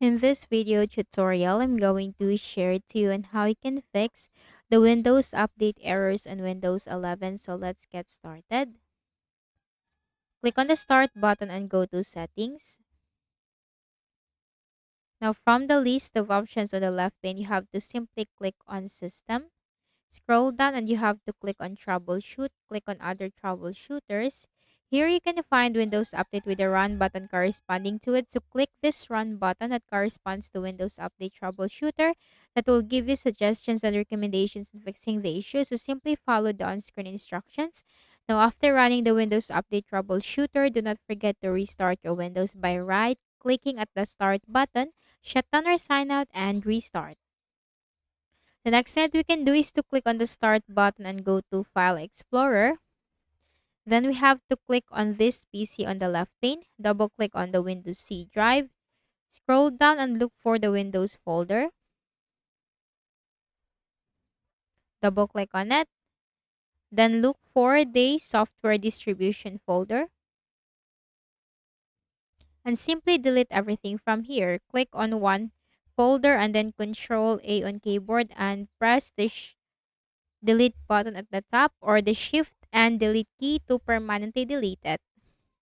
In this video tutorial, I'm going to share to you on how you can fix the Windows Update errors on Windows 11. So let's get started. Click on the Start button and go to Settings. Now from the list of options on the left pane, you have to simply click on System. Scroll down and you have to click on Troubleshoot. Click on Other Troubleshooters. Here you can find Windows Update with the Run button corresponding to it. So click this Run button that corresponds to Windows Update Troubleshooter. That will give you suggestions and recommendations in fixing the issue. So simply follow the on-screen instructions. Now after running the Windows Update Troubleshooter, do not forget to restart your Windows by right-clicking at the Start button, shut down or sign out, and restart. The next thing that we can do is to click on the Start button and go to File Explorer. Then we have to click on this PC on the left pane. Double click on the Windows C drive. Scroll down and look for the Windows folder. Double click on it. Then look for the Software Distribution folder. And simply delete everything from here. Click on one folder and then Control A on keyboard and press the delete button at the top or the shift and delete key to permanently delete it.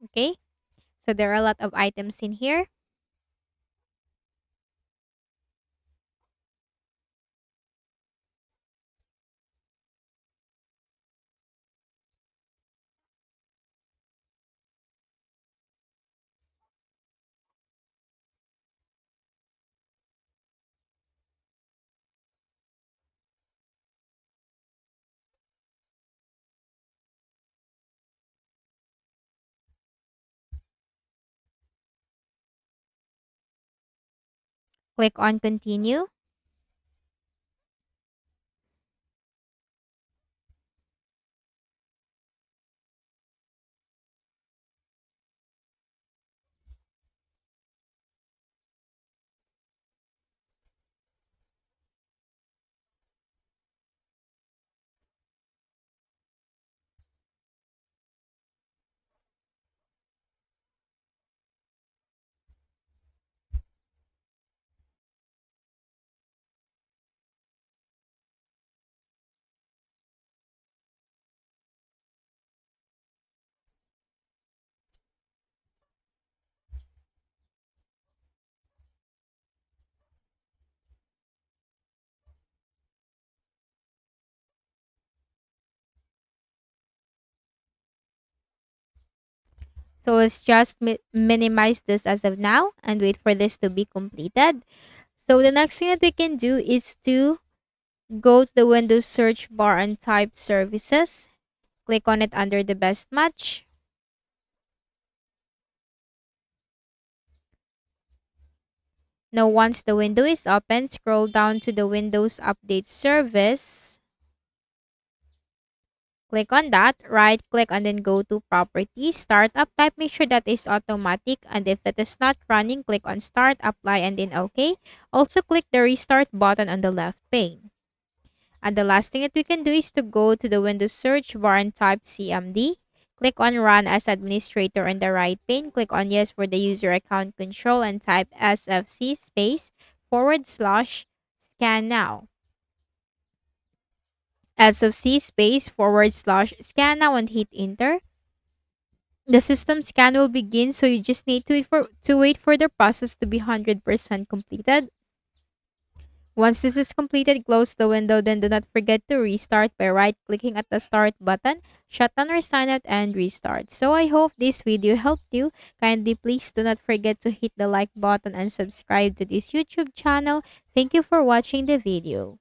Okay, so there are a lot of items in here. Click on continue. So let's just minimize this as of now and wait for this to be completed. So the next thing that we can do is to go to the Windows search bar and type services. Click on it under the best match. Now once the window is open, scroll down to the Windows Update Service. Click on that, right click and then go to Properties, Startup type, make sure that is automatic, and if it is not running, click on Start, Apply, and then OK. Also click the Restart button on the left pane. And the last thing that we can do is to go to the Windows search bar and type CMD. Click on Run as Administrator on the right pane. Click on Yes for the user account control and type SFC /scan now. SFC /scan now and hit enter. The system scan will begin, so you just need to wait for the process to be 100% completed. Once this is completed, close the window, then do not forget to restart by right-clicking at the Start button, shut down or sign out, and restart. So I hope this video helped you. Kindly please do not forget to hit the like button and subscribe to this YouTube channel. Thank you for watching the video.